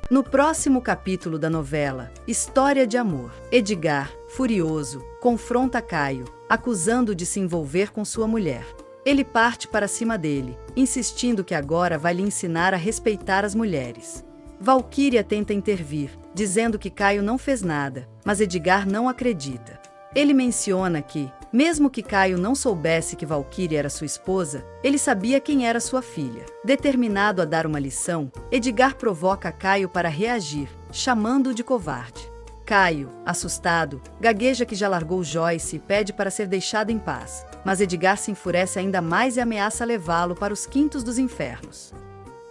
No próximo capítulo da novela, História de Amor, Edgar, furioso, confronta Caio, acusando-o de se envolver com sua mulher. Ele parte para cima dele, insistindo que agora vai lhe ensinar a respeitar as mulheres. Valquíria tenta intervir, dizendo que Caio não fez nada, mas Edgar não acredita. Ele menciona que, mesmo que Caio não soubesse que Valquíria era sua esposa, ele sabia quem era sua filha. Determinado a dar uma lição, Edgar provoca Caio para reagir, chamando-o de covarde. Caio, assustado, gagueja que já largou Joyce e pede para ser deixado em paz, mas Edgar se enfurece ainda mais e ameaça levá-lo para os quintos dos infernos.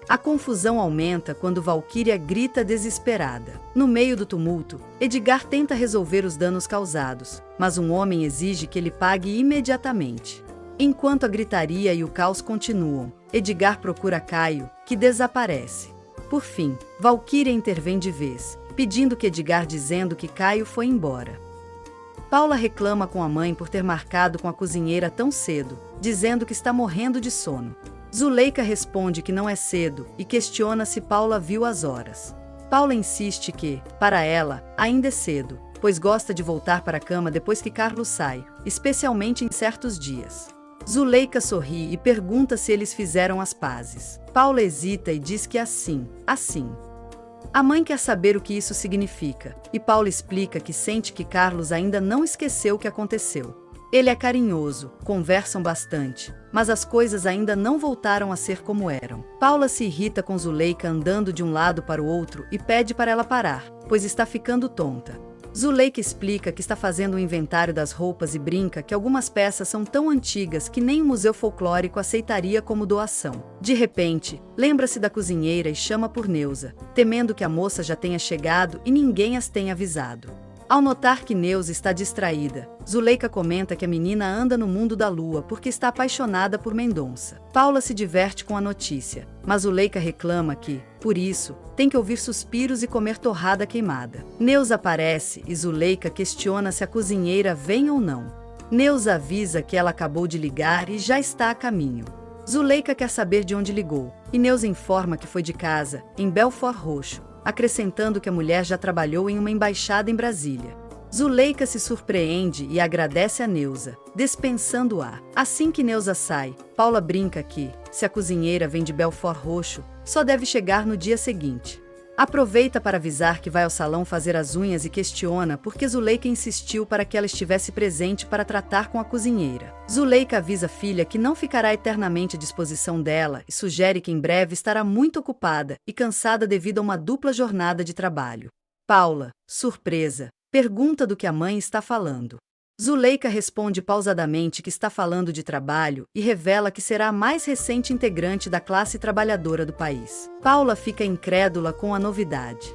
A confusão aumenta quando Valquíria grita desesperada. No meio do tumulto, Edgar tenta resolver os danos causados, mas um homem exige que ele pague imediatamente. Enquanto a gritaria e o caos continuam, Edgar procura Caio, que desaparece. Por fim, Valquíria intervém de vez, pedindo que Edgar dizendo que Caio foi embora. Paula reclama com a mãe por ter marcado com a cozinheira tão cedo, dizendo que está morrendo de sono. Zuleika responde que não é cedo e questiona se Paula viu as horas. Paula insiste que, para ela, ainda é cedo, pois gosta de voltar para a cama depois que Carlos sai, especialmente em certos dias. Zuleika sorri e pergunta se eles fizeram as pazes. Paula hesita e diz que assim. A mãe quer saber o que isso significa, e Paula explica que sente que Carlos ainda não esqueceu o que aconteceu. Ele é carinhoso, conversam bastante, mas as coisas ainda não voltaram a ser como eram. Paula se irrita com Zuleika andando de um lado para o outro e pede para ela parar, pois está ficando tonta. Zuleika explica que está fazendo um inventário das roupas e brinca que algumas peças são tão antigas que nem o museu folclórico aceitaria como doação. De repente, lembra-se da cozinheira e chama por Neuza, temendo que a moça já tenha chegado e ninguém as tenha avisado. Ao notar que Neuza está distraída, Zuleika comenta que a menina anda no mundo da lua porque está apaixonada por Mendonça. Paula se diverte com a notícia, mas Zuleika reclama que, por isso, tem que ouvir suspiros e comer torrada queimada. Neuza aparece e Zuleika questiona se a cozinheira vem ou não. Neuza avisa que ela acabou de ligar e já está a caminho. Zuleika quer saber de onde ligou, e Neuza informa que foi de casa, em Belford Roxo, acrescentando que a mulher já trabalhou em uma embaixada em Brasília. Zuleika se surpreende e agradece a Neuza, dispensando-a. Assim que Neuza sai, Paula brinca que, se a cozinheira vem de Belford Roxo, só deve chegar no dia seguinte. Aproveita para avisar que vai ao salão fazer as unhas e questiona por que Zuleika insistiu para que ela estivesse presente para tratar com a cozinheira. Zuleika avisa a filha que não ficará eternamente à disposição dela e sugere que em breve estará muito ocupada e cansada devido a uma dupla jornada de trabalho. Paula, surpresa, pergunta do que a mãe está falando. Zuleika responde pausadamente que está falando de trabalho e revela que será a mais recente integrante da classe trabalhadora do país. Paula fica incrédula com a novidade.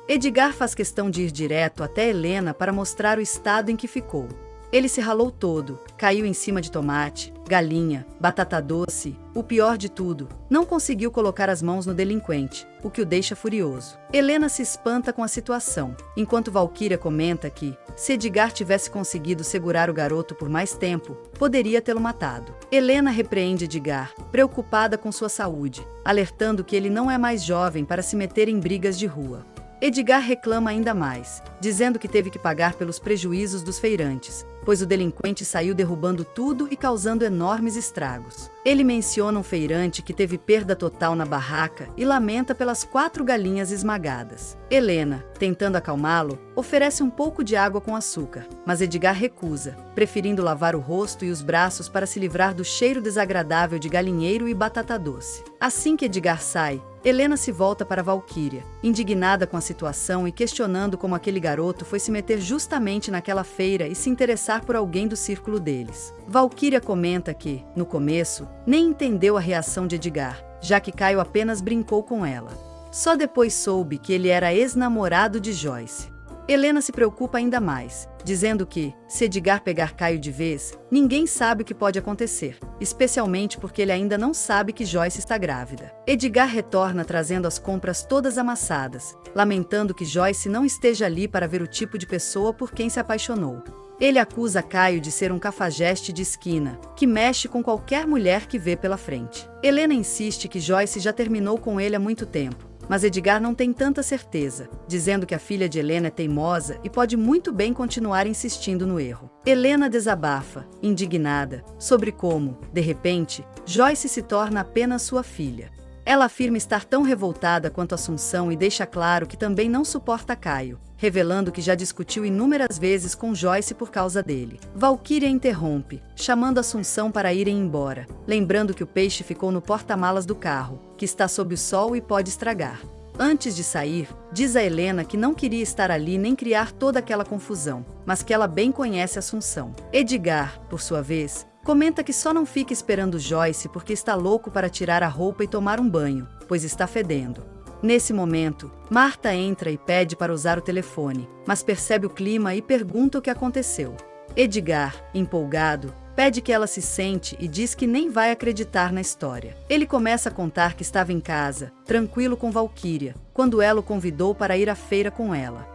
Edgar faz questão de ir direto até Helena para mostrar o estado em que ficou. Ele se ralou todo, caiu em cima de tomate, galinha, batata doce, o pior de tudo, não conseguiu colocar as mãos no delinquente, o que o deixa furioso. Helena se espanta com a situação, enquanto Valquíria comenta que, se Edgar tivesse conseguido segurar o garoto por mais tempo, poderia tê-lo matado. Helena repreende Edgar, preocupada com sua saúde, alertando que ele não é mais jovem para se meter em brigas de rua. Edgar reclama ainda mais, dizendo que teve que pagar pelos prejuízos dos feirantes, pois o delinquente saiu derrubando tudo e causando enormes estragos. Ele menciona um feirante que teve perda total na barraca e lamenta pelas 4 galinhas esmagadas. Helena, tentando acalmá-lo, oferece um pouco de água com açúcar, mas Edgar recusa, preferindo lavar o rosto e os braços para se livrar do cheiro desagradável de galinheiro e batata doce. Assim que Edgar sai, Helena se volta para Valquíria, indignada com a situação e questionando como aquele garoto foi se meter justamente naquela feira e se interessar por alguém do círculo deles. Valquíria comenta que, no começo, nem entendeu a reação de Edgar, já que Caio apenas brincou com ela. Só depois soube que ele era ex-namorado de Joyce. Helena se preocupa ainda mais, dizendo que, se Edgar pegar Caio de vez, ninguém sabe o que pode acontecer, especialmente porque ele ainda não sabe que Joyce está grávida. Edgar retorna trazendo as compras todas amassadas, lamentando que Joyce não esteja ali para ver o tipo de pessoa por quem se apaixonou. Ele acusa Caio de ser um cafajeste de esquina, que mexe com qualquer mulher que vê pela frente. Helena insiste que Joyce já terminou com ele há muito tempo, mas Edgar não tem tanta certeza, dizendo que a filha de Helena é teimosa e pode muito bem continuar insistindo no erro. Helena desabafa, indignada, sobre como, de repente, Joyce se torna apenas sua filha. Ela afirma estar tão revoltada quanto Assunção e deixa claro que também não suporta Caio, revelando que já discutiu inúmeras vezes com Joyce por causa dele. Valquíria interrompe, chamando Assunção para irem embora, lembrando que o peixe ficou no porta-malas do carro, que está sob o sol e pode estragar. Antes de sair, diz a Helena que não queria estar ali nem criar toda aquela confusão, mas que ela bem conhece Assunção. Edgar, por sua vez, comenta que só não fica esperando Joyce porque está louco para tirar a roupa e tomar um banho, pois está fedendo. Nesse momento, Marta entra e pede para usar o telefone, mas percebe o clima e pergunta o que aconteceu. Edgar, empolgado, pede que ela se sente e diz que nem vai acreditar na história. Ele começa a contar que estava em casa, tranquilo com Valquíria, quando ela o convidou para ir à feira com ela.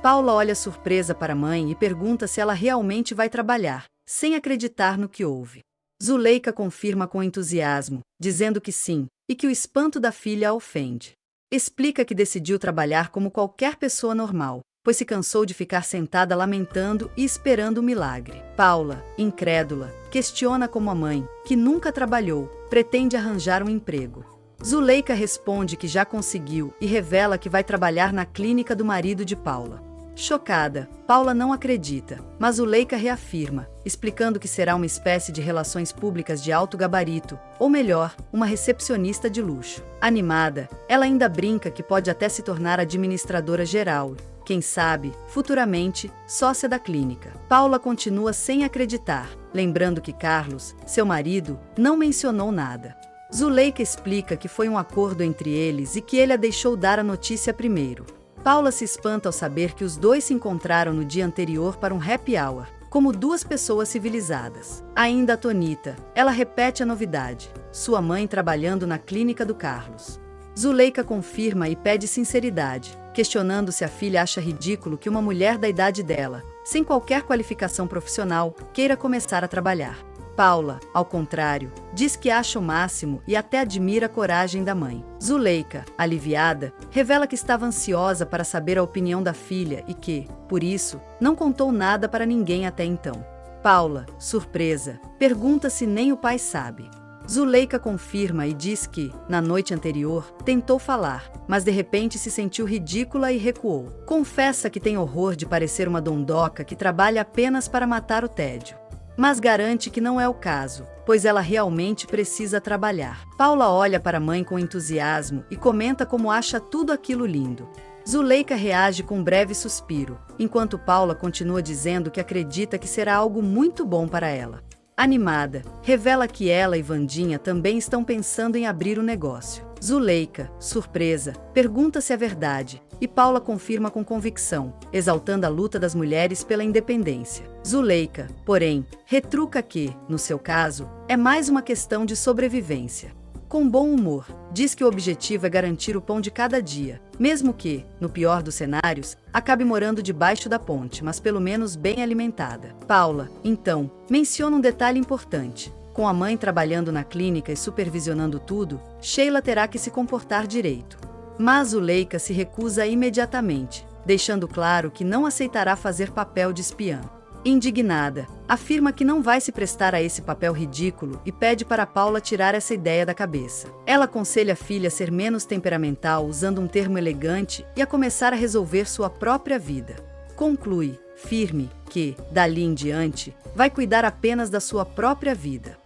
Paula olha surpresa para a mãe e pergunta se ela realmente vai trabalhar, sem acreditar no que ouve. Zuleika confirma com entusiasmo, dizendo que sim, e que o espanto da filha a ofende. Explica que decidiu trabalhar como qualquer pessoa normal, pois se cansou de ficar sentada lamentando e esperando o milagre. Paula, incrédula, questiona como a mãe, que nunca trabalhou, pretende arranjar um emprego. Zuleika responde que já conseguiu e revela que vai trabalhar na clínica do marido de Paula. Chocada, Paula não acredita, mas Zuleika reafirma, explicando que será uma espécie de relações públicas de alto gabarito, ou melhor, uma recepcionista de luxo. Animada, ela ainda brinca que pode até se tornar administradora geral, quem sabe, futuramente, sócia da clínica. Paula continua sem acreditar, lembrando que Carlos, seu marido, não mencionou nada. Zuleika explica que foi um acordo entre eles e que ele a deixou dar a notícia primeiro. Paula se espanta ao saber que os dois se encontraram no dia anterior para um happy hour, como duas pessoas civilizadas. Ainda atônita, ela repete a novidade: sua mãe trabalhando na clínica do Carlos. Zuleika confirma e pede sinceridade, questionando se a filha acha ridículo que uma mulher da idade dela, sem qualquer qualificação profissional, queira começar a trabalhar. Paula, ao contrário, diz que acha o máximo e até admira a coragem da mãe. Zuleika, aliviada, revela que estava ansiosa para saber a opinião da filha e que, por isso, não contou nada para ninguém até então. Paula, surpresa, pergunta se nem o pai sabe. Zuleika confirma e diz que, na noite anterior, tentou falar, mas de repente se sentiu ridícula e recuou. Confessa que tem horror de parecer uma dondoca que trabalha apenas para matar o tédio. Mas garante que não é o caso, pois ela realmente precisa trabalhar. Paula olha para a mãe com entusiasmo e comenta como acha tudo aquilo lindo. Zuleika reage com um breve suspiro, enquanto Paula continua dizendo que acredita que será algo muito bom para ela. Animada, revela que ela e Vandinha também estão pensando em abrir o negócio. Zuleika, surpresa, pergunta se é verdade, e Paula confirma com convicção, exaltando a luta das mulheres pela independência. Zuleika, porém, retruca que, no seu caso, é mais uma questão de sobrevivência. Com bom humor, diz que o objetivo é garantir o pão de cada dia, mesmo que, no pior dos cenários, acabe morando debaixo da ponte, mas pelo menos bem alimentada. Paula, então, menciona um detalhe importante. Com a mãe trabalhando na clínica e supervisionando tudo, Sheila terá que se comportar direito. Mas Zuleika se recusa imediatamente, deixando claro que não aceitará fazer papel de espiã. Indignada, afirma que não vai se prestar a esse papel ridículo e pede para Paula tirar essa ideia da cabeça. Ela aconselha a filha a ser menos temperamental usando um termo elegante e a começar a resolver sua própria vida. Conclui, firme, que, dali em diante, vai cuidar apenas da sua própria vida.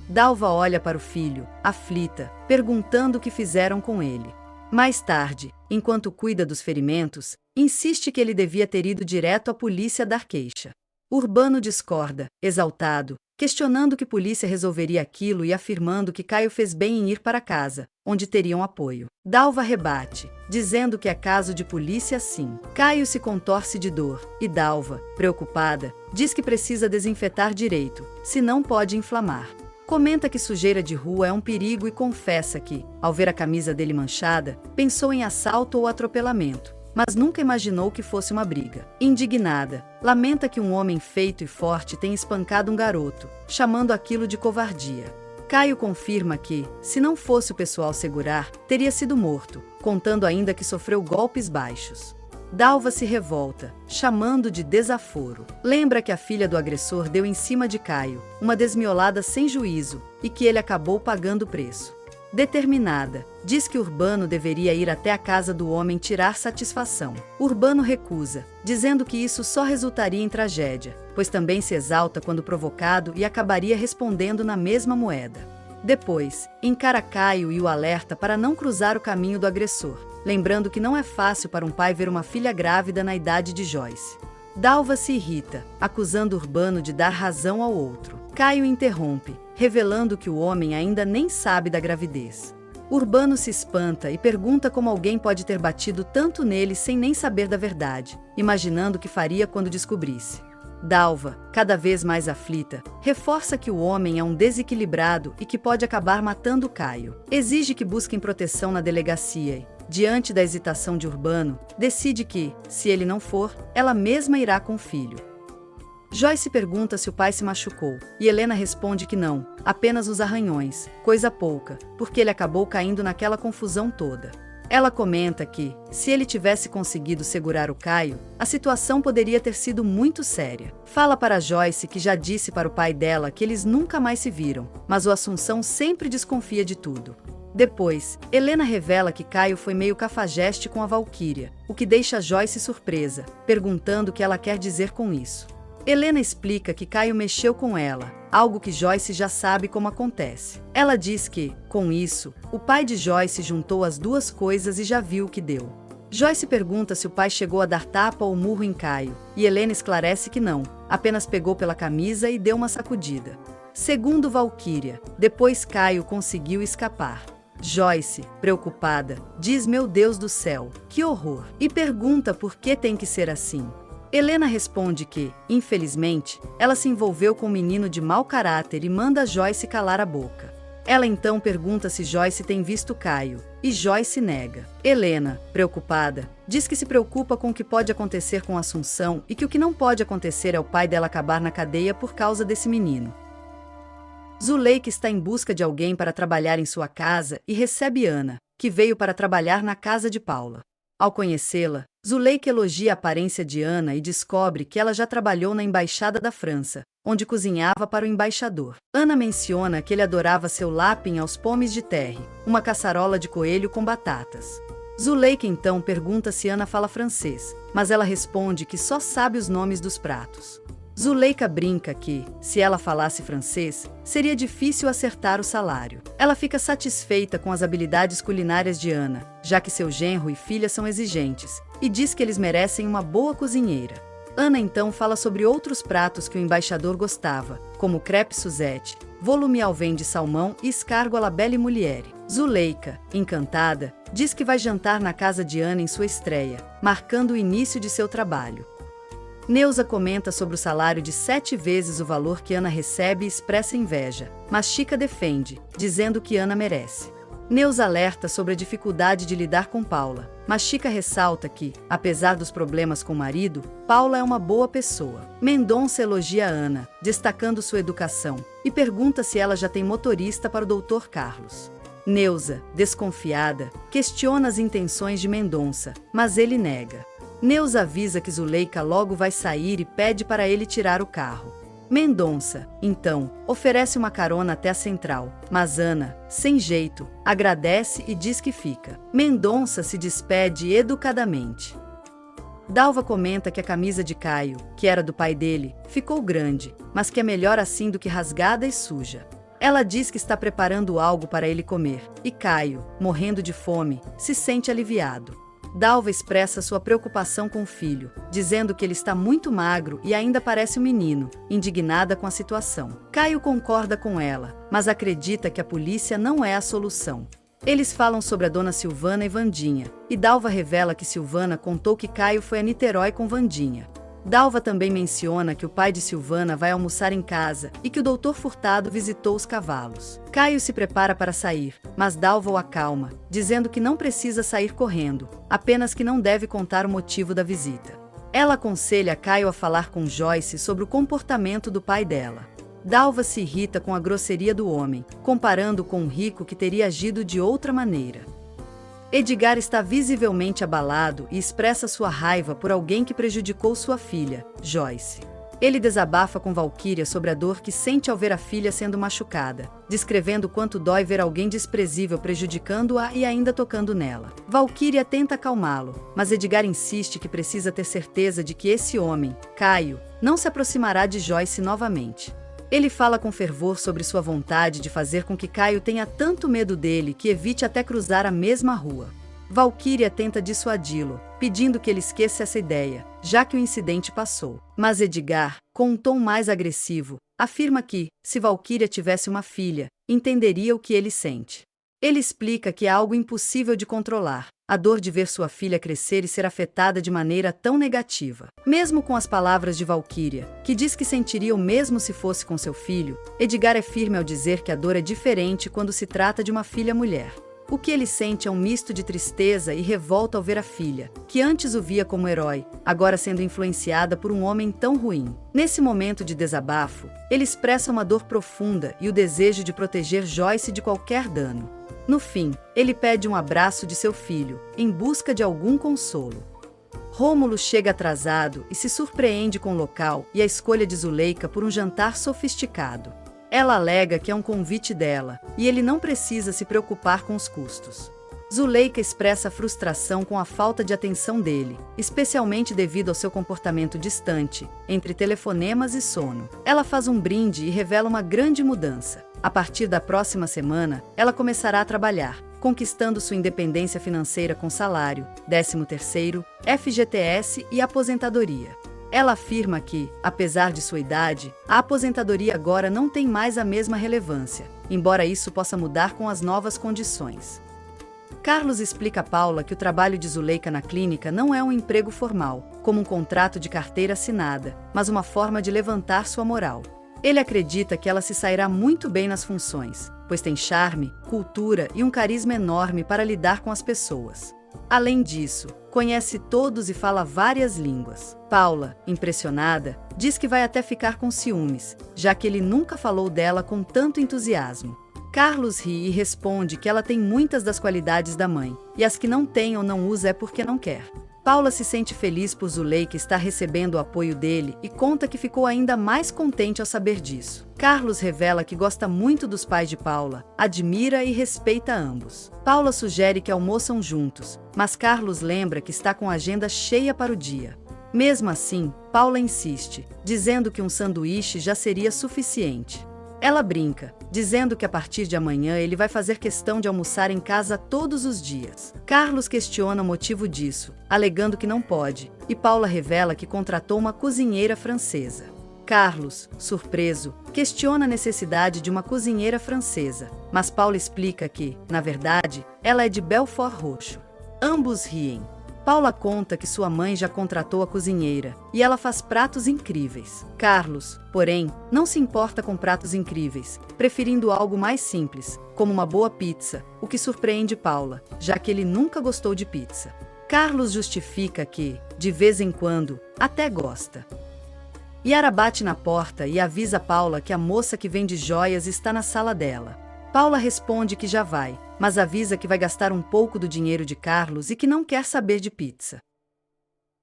Dalva olha para o filho, aflita, perguntando o que fizeram com ele. Mais tarde, enquanto cuida dos ferimentos, insiste que ele devia ter ido direto à polícia dar queixa. Urbano discorda, exaltado, questionando que polícia resolveria aquilo e afirmando que Caio fez bem em ir para casa, onde teriam apoio. Dalva rebate, dizendo que é caso de polícia sim. Caio se contorce de dor, e Dalva, preocupada, diz que precisa desinfetar direito, senão pode inflamar. Comenta que sujeira de rua é um perigo e confessa que, ao ver a camisa dele manchada, pensou em assalto ou atropelamento, mas nunca imaginou que fosse uma briga. Indignada, lamenta que um homem feito e forte tenha espancado um garoto, chamando aquilo de covardia. Caio confirma que, se não fosse o pessoal segurar, teria sido morto, contando ainda que sofreu golpes baixos. Dalva se revolta, chamando de desaforo. Lembra que a filha do agressor deu em cima de Caio, uma desmiolada sem juízo, e que ele acabou pagando o preço. Determinada, diz que Urbano deveria ir até a casa do homem tirar satisfação. Urbano recusa, dizendo que isso só resultaria em tragédia, pois também se exalta quando provocado e acabaria respondendo na mesma moeda. Depois, encara Caio e o alerta para não cruzar o caminho do agressor, lembrando que não é fácil para um pai ver uma filha grávida na idade de Joyce. Dalva se irrita, acusando Urbano de dar razão ao outro. Caio interrompe, revelando que o homem ainda nem sabe da gravidez. Urbano se espanta e pergunta como alguém pode ter batido tanto nele sem nem saber da verdade, imaginando o que faria quando descobrisse. Dalva, cada vez mais aflita, reforça que o homem é um desequilibrado e que pode acabar matando Caio. Exige que busquem proteção na delegacia e, diante da hesitação de Urbano, decide que, se ele não for, ela mesma irá com o filho. Joyce pergunta se o pai se machucou, e Helena responde que não, apenas os arranhões, coisa pouca, porque ele acabou caindo naquela confusão toda. Ela comenta que, se ele tivesse conseguido segurar o Caio, a situação poderia ter sido muito séria. Fala para Joyce que já disse para o pai dela que eles nunca mais se viram, mas o Assunção sempre desconfia de tudo. Depois, Helena revela que Caio foi meio cafajeste com a Valquíria, o que deixa Joyce surpresa, perguntando o que ela quer dizer com isso. Helena explica que Caio mexeu com ela, algo que Joyce já sabe como acontece. Ela diz que, com isso, o pai de Joyce juntou as duas coisas e já viu o que deu. Joyce pergunta se o pai chegou a dar tapa ou murro em Caio, e Helena esclarece que não, apenas pegou pela camisa e deu uma sacudida. Segundo Valquíria, depois Caio conseguiu escapar. Joyce, preocupada, diz: "Meu Deus do céu, que horror!" e pergunta por que tem que ser assim. Helena responde que, infelizmente, ela se envolveu com um menino de mau caráter e manda Joyce calar a boca. Ela então pergunta se Joyce tem visto Caio, e Joyce nega. Helena, preocupada, diz que se preocupa com o que pode acontecer com Assunção e que o que não pode acontecer é o pai dela acabar na cadeia por causa desse menino. Zuleika está em busca de alguém para trabalhar em sua casa e recebe Ana, que veio para trabalhar na casa de Paula. Ao conhecê-la, Zuleika elogia a aparência de Ana e descobre que ela já trabalhou na Embaixada da França, onde cozinhava para o embaixador. Ana menciona que ele adorava seu lapin aos pomes de terre, uma caçarola de coelho com batatas. Zuleika então pergunta se Ana fala francês, mas ela responde que só sabe os nomes dos pratos. Zuleika brinca que, se ela falasse francês, seria difícil acertar o salário. Ela fica satisfeita com as habilidades culinárias de Ana, já que seu genro e filha são exigentes, e diz que eles merecem uma boa cozinheira. Ana então fala sobre outros pratos que o embaixador gostava, como crepe Suzette, volume au vin de salmão e escargot à la belle mulière. Zuleika, encantada, diz que vai jantar na casa de Ana em sua estreia, marcando o início de seu trabalho. Neuza comenta sobre o salário de 7 vezes o valor que Ana recebe e expressa inveja, mas Chica defende, dizendo que Ana merece. Neuza alerta sobre a dificuldade de lidar com Paula, mas Chica ressalta que, apesar dos problemas com o marido, Paula é uma boa pessoa. Mendonça elogia Ana, destacando sua educação, e pergunta se ela já tem motorista para o Dr. Carlos. Neuza, desconfiada, questiona as intenções de Mendonça, mas ele nega. Neuza avisa que Zuleika logo vai sair e pede para ele tirar o carro. Mendonça, então, oferece uma carona até a central, mas Ana, sem jeito, agradece e diz que fica. Mendonça se despede educadamente. Dalva comenta que a camisa de Caio, que era do pai dele, ficou grande, mas que é melhor assim do que rasgada e suja. Ela diz que está preparando algo para ele comer, e Caio, morrendo de fome, se sente aliviado. Dalva expressa sua preocupação com o filho, dizendo que ele está muito magro e ainda parece um menino, indignada com a situação. Caio concorda com ela, mas acredita que a polícia não é a solução. Eles falam sobre a dona Silvana e Vandinha, e Dalva revela que Silvana contou que Caio foi a Niterói com Vandinha. Dalva também menciona que o pai de Silvana vai almoçar em casa e que o Dr. Furtado visitou os cavalos. Caio se prepara para sair, mas Dalva o acalma, dizendo que não precisa sair correndo, apenas que não deve contar o motivo da visita. Ela aconselha Caio a falar com Joyce sobre o comportamento do pai dela. Dalva se irrita com a grosseria do homem, comparando com um rico que teria agido de outra maneira. Edgar está visivelmente abalado e expressa sua raiva por alguém que prejudicou sua filha, Joyce. Ele desabafa com Valkyria sobre a dor que sente ao ver a filha sendo machucada, descrevendo quanto dói ver alguém desprezível prejudicando-a e ainda tocando nela. Valkyria tenta acalmá-lo, mas Edgar insiste que precisa ter certeza de que esse homem, Caio, não se aproximará de Joyce novamente. Ele fala com fervor sobre sua vontade de fazer com que Caio tenha tanto medo dele que evite até cruzar a mesma rua. Valkyria tenta dissuadi-lo, pedindo que ele esqueça essa ideia, já que o incidente passou. Mas Edgar, com um tom mais agressivo, afirma que, se Valkyria tivesse uma filha, entenderia o que ele sente. Ele explica que é algo impossível de controlar, a dor de ver sua filha crescer e ser afetada de maneira tão negativa. Mesmo com as palavras de Valkyria, que diz que sentiria o mesmo se fosse com seu filho, Edgar é firme ao dizer que a dor é diferente quando se trata de uma filha mulher. O que ele sente é um misto de tristeza e revolta ao ver a filha, que antes o via como herói, agora sendo influenciada por um homem tão ruim. Nesse momento de desabafo, ele expressa uma dor profunda e o desejo de proteger Joyce de qualquer dano. No fim, ele pede um abraço de seu filho, em busca de algum consolo. Rômulo chega atrasado e se surpreende com o local e a escolha de Zuleika por um jantar sofisticado. Ela alega que é um convite dela, e ele não precisa se preocupar com os custos. Zuleika expressa frustração com a falta de atenção dele, especialmente devido ao seu comportamento distante, entre telefonemas e sono. Ela faz um brinde e revela uma grande mudança. A partir da próxima semana, ela começará a trabalhar, conquistando sua independência financeira com salário, 13º, FGTS e aposentadoria. Ela afirma que, apesar de sua idade, a aposentadoria agora não tem mais a mesma relevância, embora isso possa mudar com as novas condições. Carlos explica a Paula que o trabalho de Zuleika na clínica não é um emprego formal, como um contrato de carteira assinada, mas uma forma de levantar sua moral. Ele acredita que ela se sairá muito bem nas funções, pois tem charme, cultura e um carisma enorme para lidar com as pessoas. Além disso, conhece todos e fala várias línguas. Paula, impressionada, diz que vai até ficar com ciúmes, já que ele nunca falou dela com tanto entusiasmo. Carlos ri e responde que ela tem muitas das qualidades da mãe, e as que não tem ou não usa é porque não quer. Paula se sente feliz por Zuleika estar recebendo o apoio dele e conta que ficou ainda mais contente ao saber disso. Carlos revela que gosta muito dos pais de Paula, admira e respeita ambos. Paula sugere que almoçam juntos, mas Carlos lembra que está com a agenda cheia para o dia. Mesmo assim, Paula insiste, dizendo que um sanduíche já seria suficiente. Ela brinca, dizendo que a partir de amanhã ele vai fazer questão de almoçar em casa todos os dias. Carlos questiona o motivo disso, alegando que não pode, e Paula revela que contratou uma cozinheira francesa. Carlos, surpreso, questiona a necessidade de uma cozinheira francesa, mas Paula explica que, na verdade, ela é de Belfort Roxo. Ambos riem. Paula conta que sua mãe já contratou a cozinheira, e ela faz pratos incríveis. Carlos, porém, não se importa com pratos incríveis, preferindo algo mais simples, como uma boa pizza, o que surpreende Paula, já que ele nunca gostou de pizza. Carlos justifica que, de vez em quando, até gosta. Yara bate na porta e avisa Paula que a moça que vende joias está na sala dela. Paula responde que já vai, mas avisa que vai gastar um pouco do dinheiro de Carlos e que não quer saber de pizza.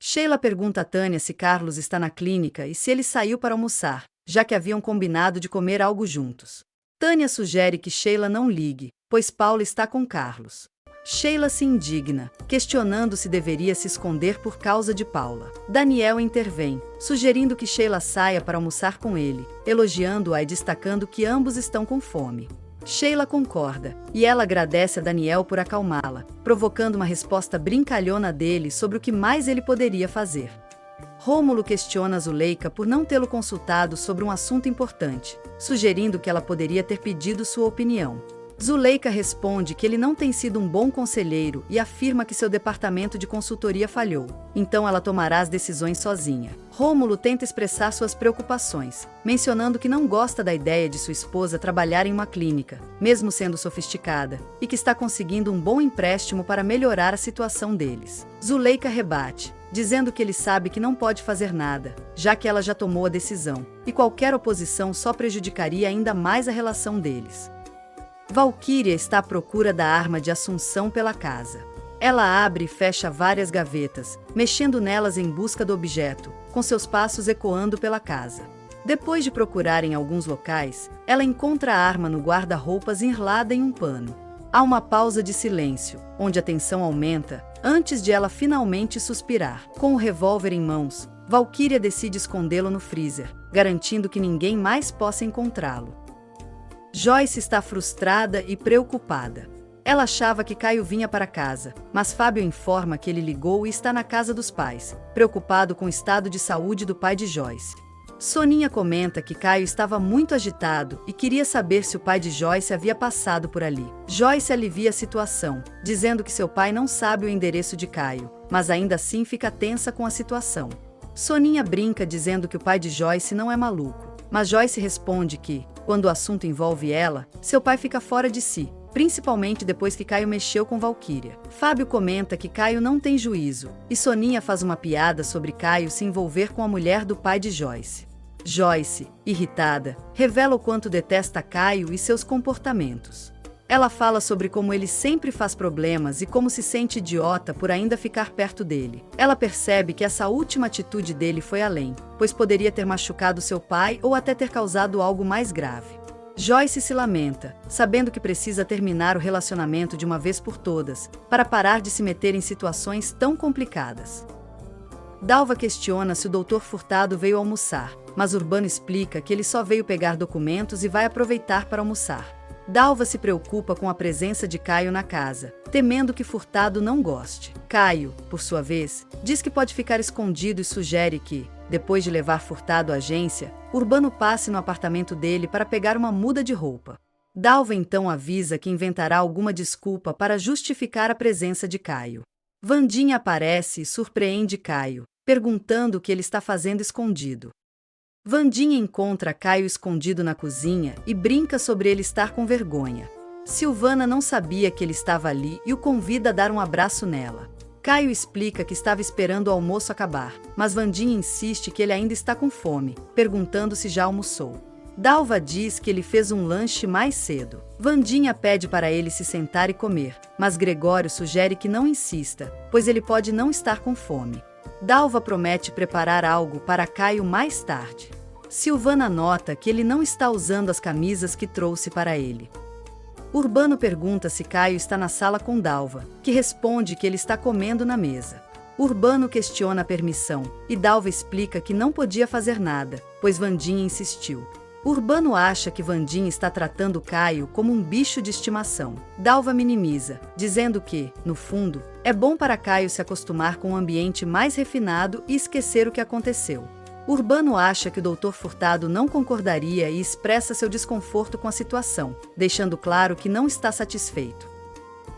Sheila pergunta a Tânia se Carlos está na clínica e se ele saiu para almoçar, já que haviam combinado de comer algo juntos. Tânia sugere que Sheila não ligue, pois Paula está com Carlos. Sheila se indigna, questionando se deveria se esconder por causa de Paula. Daniel intervém, sugerindo que Sheila saia para almoçar com ele, elogiando-a e destacando que ambos estão com fome. Sheila concorda, e ela agradece a Daniel por acalmá-la, provocando uma resposta brincalhona dele sobre o que mais ele poderia fazer. Rômulo questiona Zuleika por não tê-lo consultado sobre um assunto importante, sugerindo que ela poderia ter pedido sua opinião. Zuleika responde que ele não tem sido um bom conselheiro e afirma que seu departamento de consultoria falhou, então ela tomará as decisões sozinha. Rômulo tenta expressar suas preocupações, mencionando que não gosta da ideia de sua esposa trabalhar em uma clínica, mesmo sendo sofisticada, e que está conseguindo um bom empréstimo para melhorar a situação deles. Zuleika rebate, dizendo que ele sabe que não pode fazer nada, já que ela já tomou a decisão, e qualquer oposição só prejudicaria ainda mais a relação deles. Valkyria está à procura da arma de Assunção pela casa. Ela abre e fecha várias gavetas, mexendo nelas em busca do objeto, com seus passos ecoando pela casa. Depois de procurar em alguns locais, ela encontra a arma no guarda-roupas enrolada em um pano. Há uma pausa de silêncio, onde a tensão aumenta, antes de ela finalmente suspirar. Com o revólver em mãos, Valkyria decide escondê-lo no freezer, garantindo que ninguém mais possa encontrá-lo. Joyce está frustrada e preocupada. Ela achava que Caio vinha para casa, mas Fábio informa que ele ligou e está na casa dos pais, preocupado com o estado de saúde do pai de Joyce. Soninha comenta que Caio estava muito agitado e queria saber se o pai de Joyce havia passado por ali. Joyce alivia a situação, dizendo que seu pai não sabe o endereço de Caio, mas ainda assim fica tensa com a situação. Soninha brinca dizendo que o pai de Joyce não é maluco, mas Joyce responde que, quando o assunto envolve ela, seu pai fica fora de si, principalmente depois que Caio mexeu com Valkyria. Fábio comenta que Caio não tem juízo, e Soninha faz uma piada sobre Caio se envolver com a mulher do pai de Joyce. Joyce, irritada, revela o quanto detesta Caio e seus comportamentos. Ela fala sobre como ele sempre faz problemas e como se sente idiota por ainda ficar perto dele. Ela percebe que essa última atitude dele foi além, pois poderia ter machucado seu pai ou até ter causado algo mais grave. Joyce se lamenta, sabendo que precisa terminar o relacionamento de uma vez por todas, para parar de se meter em situações tão complicadas. Dalva questiona se o Dr. Furtado veio almoçar, mas Urbano explica que ele só veio pegar documentos e vai aproveitar para almoçar. Dalva se preocupa com a presença de Caio na casa, temendo que Furtado não goste. Caio, por sua vez, diz que pode ficar escondido e sugere que, depois de levar Furtado à agência, Urbano passe no apartamento dele para pegar uma muda de roupa. Dalva então avisa que inventará alguma desculpa para justificar a presença de Caio. Vandinha aparece e surpreende Caio, perguntando o que ele está fazendo escondido. Vandinha encontra Caio escondido na cozinha e brinca sobre ele estar com vergonha. Silvana não sabia que ele estava ali e o convida a dar um abraço nela. Caio explica que estava esperando o almoço acabar, mas Vandinha insiste que ele ainda está com fome, perguntando se já almoçou. Dalva diz que ele fez um lanche mais cedo. Vandinha pede para ele se sentar e comer, mas Gregório sugere que não insista, pois ele pode não estar com fome. Dalva promete preparar algo para Caio mais tarde. Silvana nota que ele não está usando as camisas que trouxe para ele. Urbano pergunta se Caio está na sala com Dalva, que responde que ele está comendo na mesa. Urbano questiona a permissão, e Dalva explica que não podia fazer nada, pois Vandinha insistiu. Urbano acha que Vandinha está tratando Caio como um bicho de estimação. Dalva minimiza, dizendo que, no fundo, é bom para Caio se acostumar com um ambiente mais refinado e esquecer o que aconteceu. Urbano acha que o Dr. Furtado não concordaria e expressa seu desconforto com a situação, deixando claro que não está satisfeito.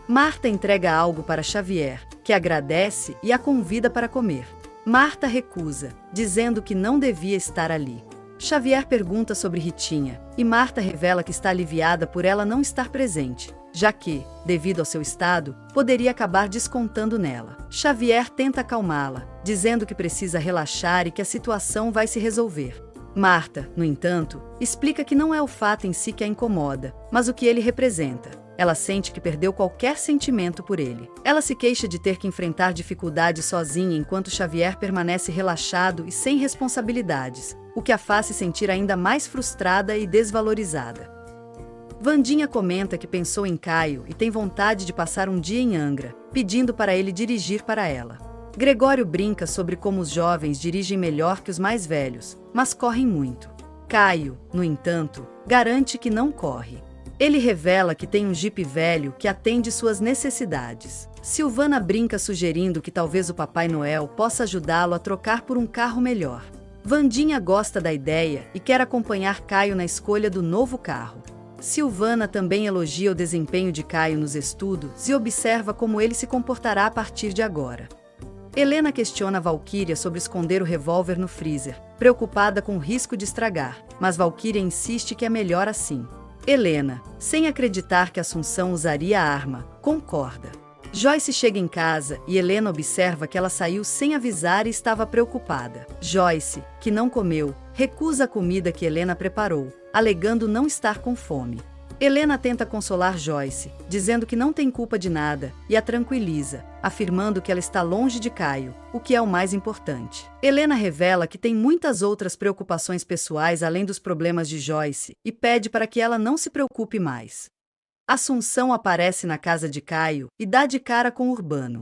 Marta entrega algo para Xavier, que agradece e a convida para comer. Marta recusa, dizendo que não devia estar ali. Xavier pergunta sobre Ritinha, e Marta revela que está aliviada por ela não estar presente, já que, devido ao seu estado, poderia acabar descontando nela. Xavier tenta acalmá-la, dizendo que precisa relaxar e que a situação vai se resolver. Marta, no entanto, explica que não é o fato em si que a incomoda, mas o que ele representa. Ela sente que perdeu qualquer sentimento por ele. Ela se queixa de ter que enfrentar dificuldades sozinha enquanto Xavier permanece relaxado e sem responsabilidades, o que a faz se sentir ainda mais frustrada e desvalorizada. Vandinha comenta que pensou em Caio e tem vontade de passar um dia em Angra, pedindo para ele dirigir para ela. Gregório brinca sobre como os jovens dirigem melhor que os mais velhos, mas correm muito. Caio, no entanto, garante que não corre. Ele revela que tem um Jeep velho que atende suas necessidades. Silvana brinca sugerindo que talvez o Papai Noel possa ajudá-lo a trocar por um carro melhor. Vandinha gosta da ideia e quer acompanhar Caio na escolha do novo carro. Silvana também elogia o desempenho de Caio nos estudos e observa como ele se comportará a partir de agora. Helena questiona Valkyria sobre esconder o revólver no freezer, preocupada com o risco de estragar, mas Valkyria insiste que é melhor assim. Helena, sem acreditar que Assunção usaria a arma, concorda. Joyce chega em casa e Helena observa que ela saiu sem avisar e estava preocupada. Joyce, que não comeu, recusa a comida que Helena preparou, alegando não estar com fome. Helena tenta consolar Joyce, dizendo que não tem culpa de nada, e a tranquiliza, afirmando que ela está longe de Caio, o que é o mais importante. Helena revela que tem muitas outras preocupações pessoais além dos problemas de Joyce, e pede para que ela não se preocupe mais. Assunção aparece na casa de Caio e dá de cara com Urbano.